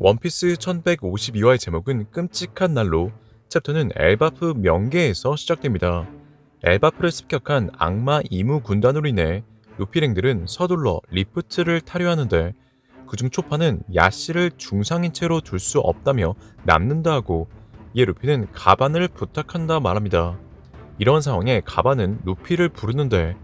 원피스 1152화의 제목은 끔찍한 날로, 챕터는 엘바프 명계에서 시작됩니다. 엘바프를 습격한 악마 이무 군단으로 인해 루피랭들은 서둘러 리프트를 타려 하는데, 그중 초파는 야씨를 중상인 채로 둘 수 없다며 남는다 하고, 이에 루피는 가반을 부탁한다 말합니다. 이런 상황에 가반은 루피를 부르는데,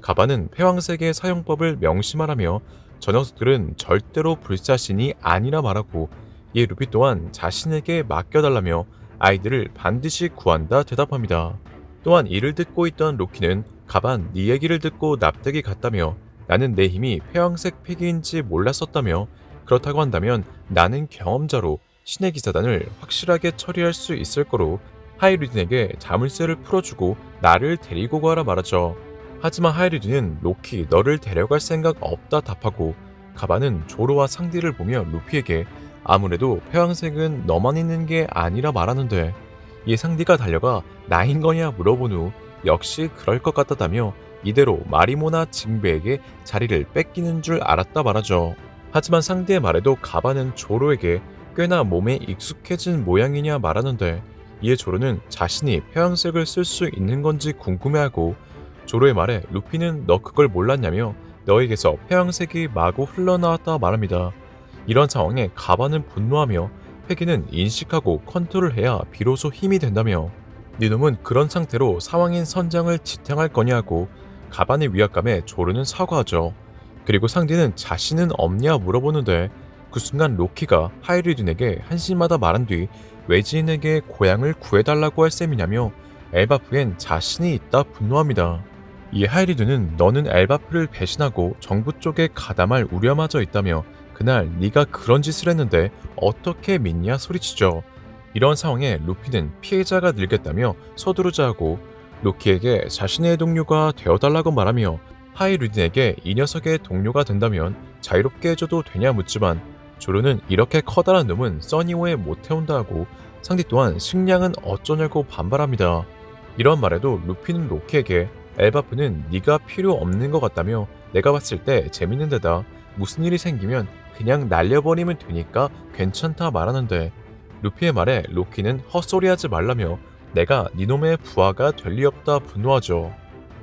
가반은 패왕색의 사용법을 명심하라며 저 녀석들은 절대로 불사신이 아니라 말하고, 이에 루피 또한 자신에게 맡겨달라며 아이들을 반드시 구한다 대답합니다. 또한 이를 듣고 있던 로키는 가반 네 얘기를 듣고 납득이 갔다며, 나는 내 힘이 패왕색 패기인지 몰랐었다며, 그렇다고 한다면 나는 경험자로 신의 기사단을 확실하게 처리할 수 있을 거로 하이루딘에게 자물쇠를 풀어주고 나를 데리고 가라 말하죠. 하지만 하이루딘은 로키 너를 데려갈 생각 없다 답하고, 가반은 조로와 상디를 보며 루피에게 아무래도 패왕색은 너만 있는 게 아니라 말하는데, 이에 상디가 달려가 나인 거냐 물어본 후 역시 그럴 것 같다다며 이대로 마리모나 징베에게 자리를 뺏기는 줄 알았다 말하죠. 하지만 상디의 말에도 가반은 조로에게 꽤나 몸에 익숙해진 모양이냐 말하는데, 이에 조로는 자신이 패왕색을 쓸 수 있는 건지 궁금해하고, 조로의 말에 루피는 너 그걸 몰랐냐며 너에게서 패왕색이 마구 흘러나왔다 말합니다. 이런 상황에 가반은 분노하며 패기는 인식하고 컨트롤해야 비로소 힘이 된다며, 니놈은 그런 상태로 사왕인 선장을 지탱할 거냐고 가반의 위압감에 조르는 사과하죠. 그리고 상디는 자신은 없냐 물어보는데, 그 순간 로키가 하이루딘에게 한심하다 말한 뒤 외지인에게 고향을 구해달라고 할 셈이냐며 엘바프엔 자신이 있다 분노합니다. 이에 하이루딘은 너는 엘바프를 배신하고 정부 쪽에 가담할 우려마저 있다며 그날 네가 그런 짓을 했는데 어떻게 믿냐 소리치죠. 이런 상황에 루피는 피해자가 늘겠다며 서두르자 하고, 로키에게 자신의 동료가 되어달라고 말하며 하이루딘에게 이 녀석의 동료가 된다면 자유롭게 해줘도 되냐 묻지만, 조로는 이렇게 커다란 놈은 써니워에 못 태운다 하고, 상디 또한 식량은 어쩌냐고 반발합니다. 이런 말에도 루피는 로키에게 엘바프는 네가 필요 없는 것 같다며 내가 봤을 때 재밌는 데다 무슨 일이 생기면 그냥 날려버리면 되니까 괜찮다 말하는데, 루피의 말에 로키는 헛소리하지 말라며 내가 니놈의 부하가 될 리 없다 분노하죠.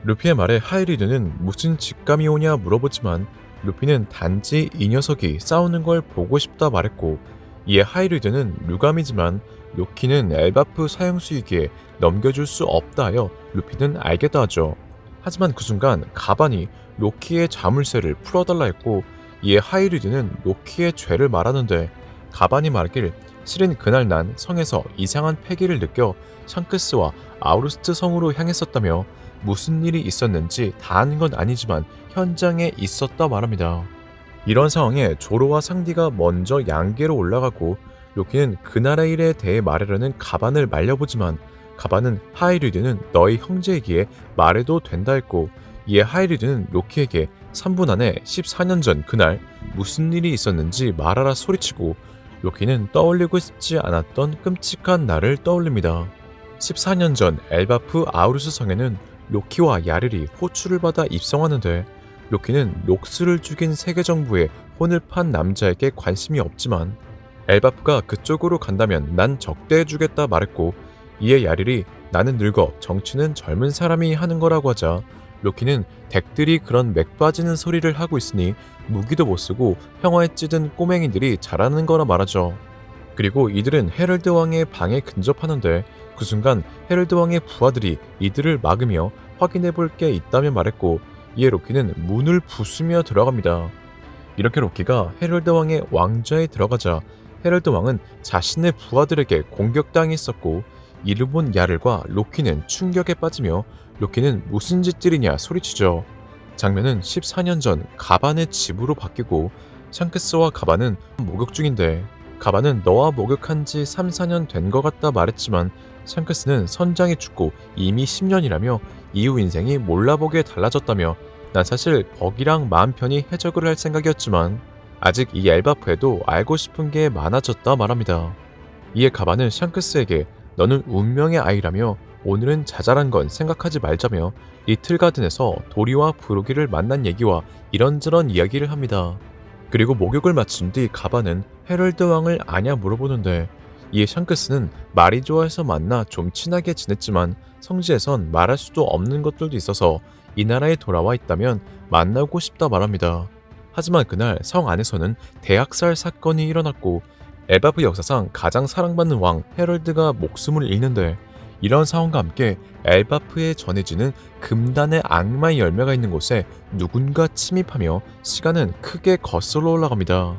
루피의 말에 하이루딘은 무슨 직감이 오냐 물어보지만 루피는 단지 이 녀석이 싸우는 걸 보고 싶다 말했고, 이에 하이루딘은 유감이지만 로키는 엘바프 사용 수익에 넘겨줄 수 없다 하여 루피는 알겠다 하죠. 하지만 그 순간 가반이 로키의 자물쇠를 풀어달라 했고, 이에 하이루딘은 로키의 죄를 말하는데, 가반이 말하길 실은 그날 난 성에서 이상한 패기를 느껴 샹크스와 아우르스트 성으로 향했었다며 무슨 일이 있었는지 다 아는 건 아니지만 현장에 있었다 말합니다. 이런 상황에 조로와 상디가 먼저 양계로 올라가고, 로키는 그날의 일에 대해 말하려는 가반을 말려보지만 가반은 하이루딘은 너희 형제이기에 말해도 된다 했고, 이에 하이루딘은 로키에게 3분 안에 14년 전 그날 무슨 일이 있었는지 말하라 소리치고, 로키는 떠올리고 싶지 않았던 끔찍한 날을 떠올립니다. 14년 전 엘바프 아우루스 성에는 로키와 야르리 호출을 받아 입성하는데, 로키는 록스를 죽인 세계정부에 혼을 판 남자에게 관심이 없지만 엘바프가 그쪽으로 간다면 난 적대해주겠다 말했고, 이에 야르리 나는 늙어 정치는 젊은 사람이 하는 거라고 하자 로키는 덱들이 그런 맥 빠지는 소리를 하고 있으니 무기도 못 쓰고 평화에 찌든 꼬맹이들이 잘하는 거라 말하죠. 그리고 이들은 헤럴드 왕의 방에 근접하는데, 그 순간 헤럴드 왕의 부하들이 이들을 막으며 확인해 볼 게 있다며 말했고, 이에 로키는 문을 부수며 들어갑니다. 이렇게 로키가 헤럴드 왕의 왕좌에 들어가자 헤럴드 왕은 자신의 부하들에게 공격당했었고, 이를 본 야를과 로키는 충격에 빠지며 로키는 무슨 짓들이냐 소리치죠. 장면은 14년 전 가반의 집으로 바뀌고, 샹크스와 가반은 목욕 중인데, 가반은 너와 목욕한 지 3, 4년 된 것 같다 말했지만 샹크스는 선장이 죽고 이미 10년이라며 이후 인생이 몰라보게 달라졌다며, 난 사실 버기랑 마음 편히 해적을 할 생각이었지만 아직 이 엘바프에도 알고 싶은 게 많아졌다 말합니다. 이에 가반은 샹크스에게 너는 운명의 아이라며 오늘은 자잘한 건 생각하지 말자며 리틀가든에서 도리와 브로기를 만난 얘기와 이런저런 이야기를 합니다. 그리고 목욕을 마친 뒤 가반은 헤럴드 왕을 아냐 물어보는데 이에 샹크스는 말이 좋아해서 만나 좀 친하게 지냈지만 성지에선 말할 수도 없는 것들도 있어서 이 나라에 돌아와 있다면 만나고 싶다 말합니다. 하지만 그날 성 안에서는 대학살 사건이 일어났고 엘바프 역사상 가장 사랑받는 왕 헤럴드가 목숨을 잃는데 이런 상황과 함께 엘바프에 전해지는 금단의 악마의 열매가 있는 곳에 누군가 침입하며 시간은 크게 거슬러 올라갑니다.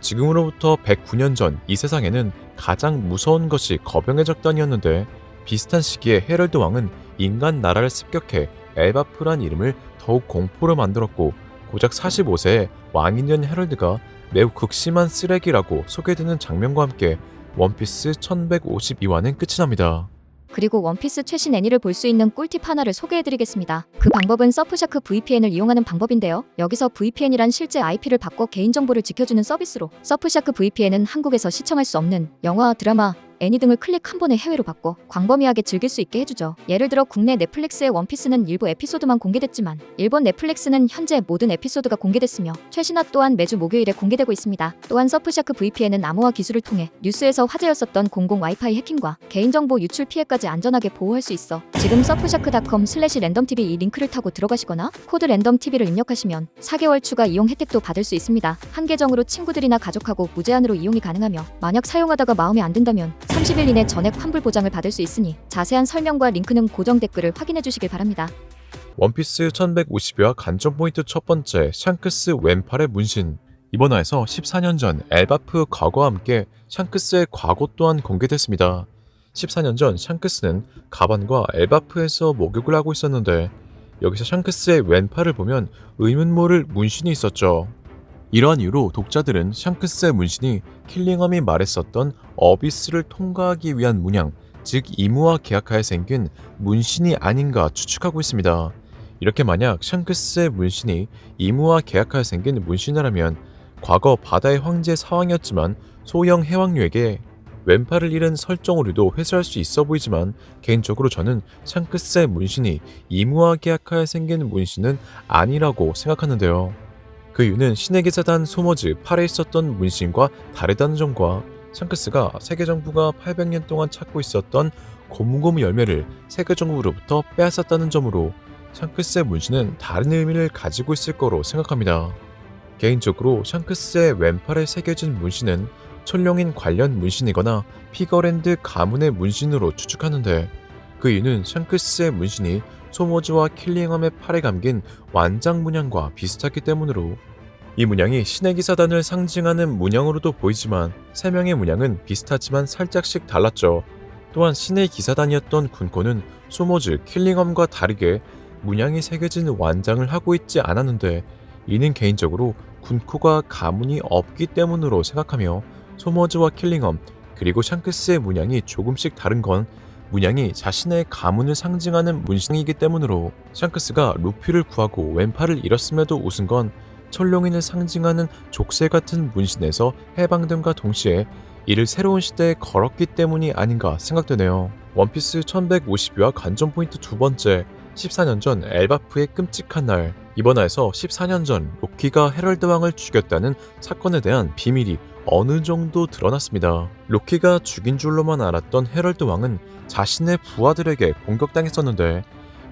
지금으로부터 109년 전 이 세상에는 가장 무서운 것이 거병의 적단이었는데 비슷한 시기에 헤럴드 왕은 인간 나라를 습격해 엘바프란 이름을 더욱 공포로 만들었고 고작 45세의 왕이 된 헤럴드가 매우 극심한 쓰레기라고 소개되는 장면과 함께 원피스 1152화는 끝이 납니다. 그리고 원피스 최신 애니를 볼 수 있는 꿀팁 하나를 소개해드리겠습니다. 그 방법은 서프샤크 VPN을 이용하는 방법인데요. 여기서 VPN이란 실제 IP를 바꿔 개인정보를 지켜주는 서비스로 서프샤크 VPN은 한국에서 시청할 수 없는 영화, 드라마, 애니 등을 클릭 한 번에 해외로 바꿔 광범위하게 즐길 수 있게 해주죠. 예를 들어 국내 넷플릭스의 원피스는 일부 에피소드만 공개됐지만 일본 넷플릭스는 현재 모든 에피소드가 공개됐으며 최신화 또한 매주 목요일에 공개되고 있습니다. 또한 서프샤크 VPN은 암호화 기술을 통해 뉴스에서 화제였었던 공공 와이파이 해킹과 개인정보 유출 피해까지 안전하게 보호할 수 있어 지금 surfshark.com/randomtv 이 링크를 타고 들어가시거나 코드 랜덤TV를 입력하시면 4개월 추가 이용 혜택도 받을 수 있습니다. 한 계정으로 친구들이나 가족하고 무제한으로 이용이 가능하며 만약 사용하다가 마음에 안 든다면 30일 이내 전액 환불 보장을 받을 수 있으니 자세한 설명과 링크는 고정 댓글을 확인해 주시길 바랍니다. 원피스 1152화 관전 포인트 첫 번째 샹크스 왼팔의 문신. 이번 화에서 14년 전 엘바프 과거와 함께 샹크스의 과거 또한 공개됐습니다. 14년 전 샹크스는 가반과 엘바프에서 목욕을 하고 있었는데 여기서 샹크스의 왼팔을 보면 의문 모를 문신이 있었죠. 이러한 이유로 독자들은 샹크스의 문신이 킬링엄이 말했었던 어비스를 통과하기 위한 문양, 즉 이무와 계약하에 생긴 문신이 아닌가 추측하고 있습니다. 이렇게 만약 샹크스의 문신이 이무와 계약하에 생긴 문신이라면 과거 바다의 황제 사왕이었지만 소형 해왕류에게 왼팔을 잃은 설정으로도 회수할 수 있어 보이지만 개인적으로 저는 샹크스의 문신이 이무와 계약하에 생긴 문신은 아니라고 생각하는데요. 그 이유는 신의 기사단 소머즈 8에 있었던 문신과 다르다는 점과 샹크스가 세계 정부가 800년 동안 찾고 있었던 고무고무 열매를 세계 정부로부터 빼앗았다는 점으로 샹크스의 문신은 다른 의미를 가지고 있을 거로 생각합니다. 개인적으로 샹크스의 왼팔에 새겨진 문신은 천룡인 관련 문신이거나 피거랜드 가문의 문신으로 추측하는데 그 이유는 샹크스의 문신이 소머즈와 킬링엄의 팔에 감긴 완장 문양과 비슷하기 때문으로 이 문양이 신의 기사단을 상징하는 문양으로도 보이지만 세 명의 문양은 비슷하지만 살짝씩 달랐죠. 또한 신의 기사단이었던 군코는 소머즈, 킬링엄과 다르게 문양이 새겨진 완장을 하고 있지 않았는데 이는 개인적으로 군코가 가문이 없기 때문으로 생각하며 소머즈와 킬링엄 그리고 샹크스의 문양이 조금씩 다른 건 문양이 자신의 가문을 상징하는 문양이기 때문으로 샹크스가 루피를 구하고 왼팔을 잃었음에도 웃은 건 천룡인을 상징하는 족쇄 같은 문신에서 해방됨과 동시에 이를 새로운 시대에 걸었기 때문이 아닌가 생각되네요. 원피스 1152화 관전 포인트 두 번째 14년 전 엘바프의 끔찍한 날. 이번 화에서 14년 전 로키가 헤럴드 왕을 죽였다는 사건에 대한 비밀이 어느 정도 드러났습니다. 로키가 죽인 줄로만 알았던 헤럴드 왕은 자신의 부하들에게 공격당했었는데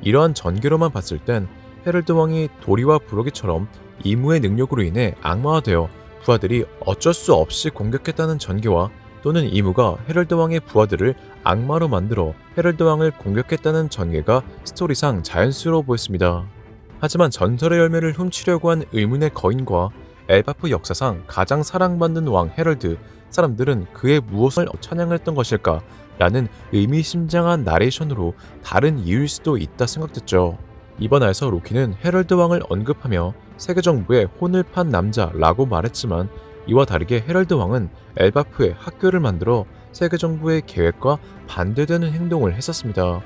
이러한 전개로만 봤을 땐 헤럴드 왕이 도리와 부로기처럼 이무의 능력으로 인해 악마화되어 부하들이 어쩔 수 없이 공격했다는 전개와 또는 이무가 헤럴드 왕의 부하들을 악마로 만들어 헤럴드 왕을 공격했다는 전개가 스토리상 자연스러워 보였습니다. 하지만 전설의 열매를 훔치려고 한 의문의 거인과 엘바프 역사상 가장 사랑받는 왕 헤럴드, 사람들은 그의 무엇을 찬양했던 것일까? 라는 의미심장한 나레이션으로 다른 이유일 수도 있다 생각됐죠. 이번 화에서 로키는 헤럴드 왕을 언급하며 세계 정부에 혼을 판 남자라고 말했지만 이와 다르게 헤럴드 왕은 엘바프에 학교를 만들어 세계 정부의 계획과 반대되는 행동을 했었습니다.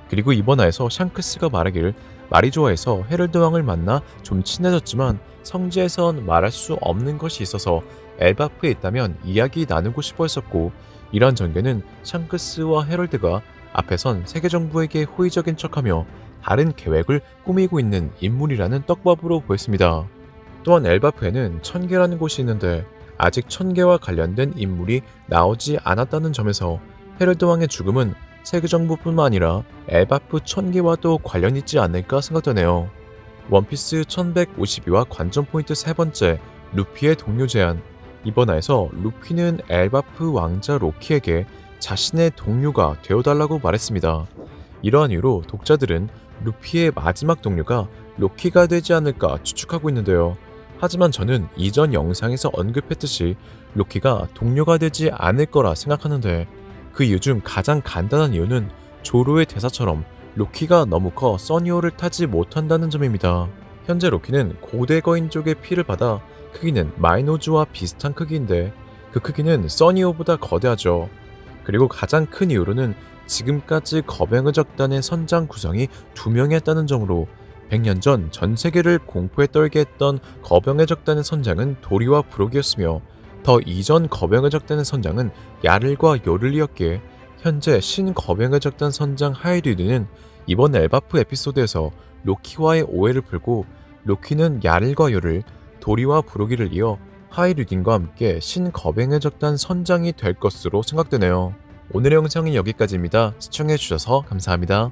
그리고 이번 화에서 샹크스가 말하길 말이 좋아해서 헤럴드 왕을 만나 좀 친해졌지만 성지에선 말할 수 없는 것이 있어서 엘바프에 있다면 이야기 나누고 싶어 했었고 이러한 전개는 샹크스와 헤럴드가 앞에선 세계 정부에게 호의적인 척하며 다른 계획을 꾸미고 있는 인물이라는 떡밥으로 보였습니다. 또한 엘바프에는 천계라는 곳이 있는데 아직 천계와 관련된 인물이 나오지 않았다는 점에서 헤럴드 왕의 죽음은 세계 정부뿐만 아니라 엘바프 천계와도 관련 있지 않을까 생각되네요. 원피스 1152화 관전 포인트 세 번째, 루피의 동료 제안. 이번 화에서 루피는 엘바프 왕자 로키에게 자신의 동료가 되어달라고 말했습니다. 이러한 이유로 독자들은 루피의 마지막 동료가 로키가 되지 않을까 추측하고 있는데요. 하지만 저는 이전 영상에서 언급했듯이 로키가 동료가 되지 않을 거라 생각하는데, 그 이유 중 가장 간단한 이유는 조로의 대사처럼 로키가 너무 커 써니오를 타지 못한다는 점입니다. 현재 로키는 고대 거인족의 피를 받아 크기는 마이노즈와 비슷한 크기인데 그 크기는 써니오보다 거대하죠. 그리고 가장 큰 이유로는 지금까지 거병의 적단의 선장 구성이 2명이었다는 점으로 100년 전 전 세계를 공포에 떨게 했던 거병의 적단의 선장은 도리와 브록이었으며 더 이전 거병의 적단의 선장은 야를과 요를이었기에 현재 신거병의 적단 선장 하이류드는 이번 엘바프 에피소드에서 로키와의 오해를 풀고 로키는 야를과 요를, 도리와 브로기를 이어 하이류딘과 함께 신거병의 적단 선장이 될 것으로 생각되네요. 오늘의 영상은 여기까지입니다. 시청해주셔서 감사합니다.